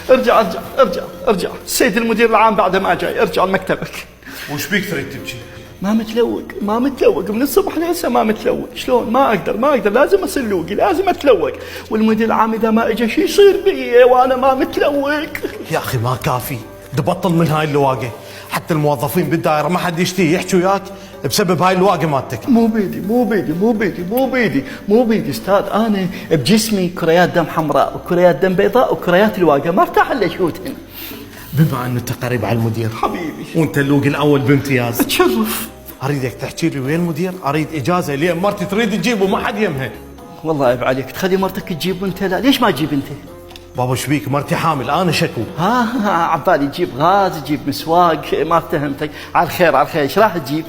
ارجع السيد المدير العام بعد ما جاي، ارجع لمكتبك. وش بيك تريد تبكي؟ ما متلوق من الصبح لهسه ما متلوق. شلون؟ ما اقدر لازم اسلوقي، لازم اتلوق، والمدير العام اذا ما اجى شو يصير بي وانا ما متلوق؟ يا اخي ما كافي، دبطل من هاي اللواقه، حتى الموظفين بالدائره ما حد يشتي يحكي وياك بسبب هاي اللواقه مالتك. مو بيدي استاذ، انا بجسمي كريات دم حمراء وكريات دم بيضاء وكريات الواقه ما ارتاح الا اشوتهن. بما انه انت قريب على المدير حبيبي وانت اللوق الاول بامتياز، اتشرف. اريدك تحكي لي وين المدير، اريد اجازه لين مرتي تريد تجيب وما حد يمها. والله عيب عليك، تخلي مرتك تجيب انت؟ لا ليش ما تجيب انت؟ بابا شبيك مرتي حامل، انا شكو. عبالي تجيب غاز، تجيب مسواق، ما فهمتك. على الخير ايش راح تجيب؟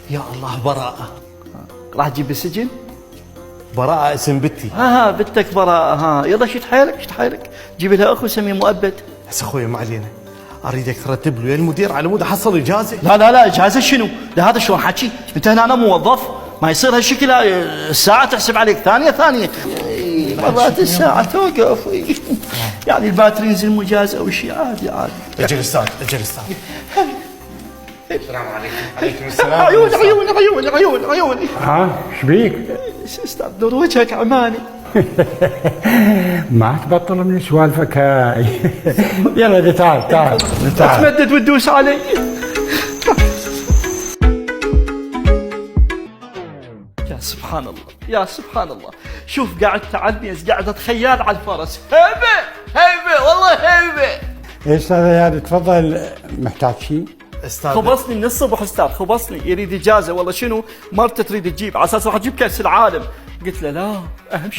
يا الله براءه. راح تجيب بالسجن؟ براءه اسم بنتي. بنتك براءه. يلا شد حيلك جيب لها اخو سميه مؤبد. هسه اخوي ما علينا، اريدك ترتب له يا المدير على مود احصل اجازه. لا اجازه شنو؟ هذا شلون حكي؟ انت هنا انا موظف، ما يصير هالشكل. الساعه تحسب عليك ثانيه مرات الساعه توقف. يعني الباتري ينزل مجاز او شيء عادي. اجل استاذ. السلام عليكم. عليكم السلام. عيوني. ايش بيك؟ استاذ نور وجهك عماني. ما تبطل من سوالفك هاي. يلا تعال. تمدد وتدوس علي. يا سبحان الله شوف قاعد تعنيز، قاعد اتخيل على الفرس. هيبه والله هيبه. يا استاذ اياد تفضل، محتاج شيء؟ استاذ خبصني من الصبح استاذ، يريد اجازه والله. شنو مرته تريد تجيب على اساس راح تجيب كاس العالم. قلت له لا، اهم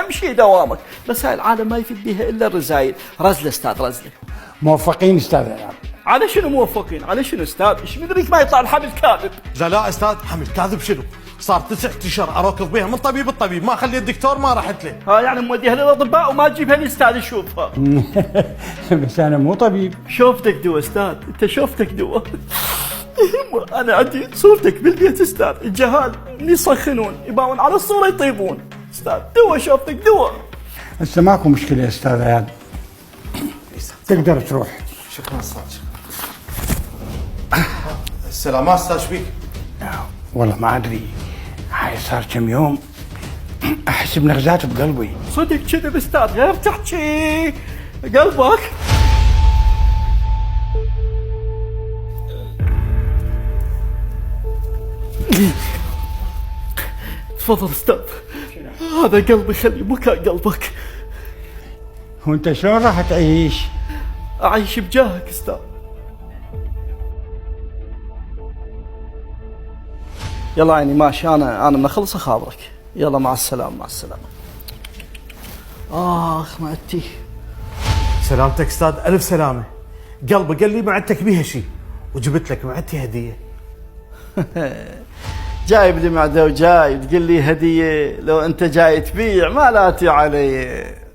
شيء دوامك، بس هاي العالم ما يفيد بيها الا الرزايل. رزله استاذ رزله. موفقين استاذ اياد. على شنو موفقين؟ على شنو استاذ؟ ايش مدريك ما يطلع الحمل كاذب؟ لا استاذ، حمل كاذب شنو؟ صار 9 اشهر اركض بيها من طبيب الطبيب، ما خلي الدكتور ما رحت له. يعني موديها للاطباء وما تجيبها الاستاذ يشوفها. بس انا مو طبيب. شوفتك دوا استاذ، انت شوفتك دوا. انا عندي صورتك بالبيت استاذ، الجهال من يسخنون يباون على الصوره يطيبون. استاذ دوا شوفتك دوا. هسه ماكو مشكله يا استاذ اياد، تقدر تروح. شكرا استاذ. السلامات استاذ شبيك؟ والله ما ادري، هاي صار كم يوم احس بنغزات بقلبي. صدق كذب استاذ، غير تحكي قلبك. تفضل استاذ، هذا قلبي، خلي مكان قلبك. وانت شلون راح تعيش؟ اعيش بجاهك استاذ. يلا عيني ماشي، انا من اخلص اخابرك. يلا مع السلامه. معدتي. سلامتك استاذ، الف سلامه. قلبي قال لي معدتك بيها شيء وجبت لك معدتي هديه. جايب لي معده وجاي تقول لي هديه؟ لو انت جاي تبيع ما لاتي علي.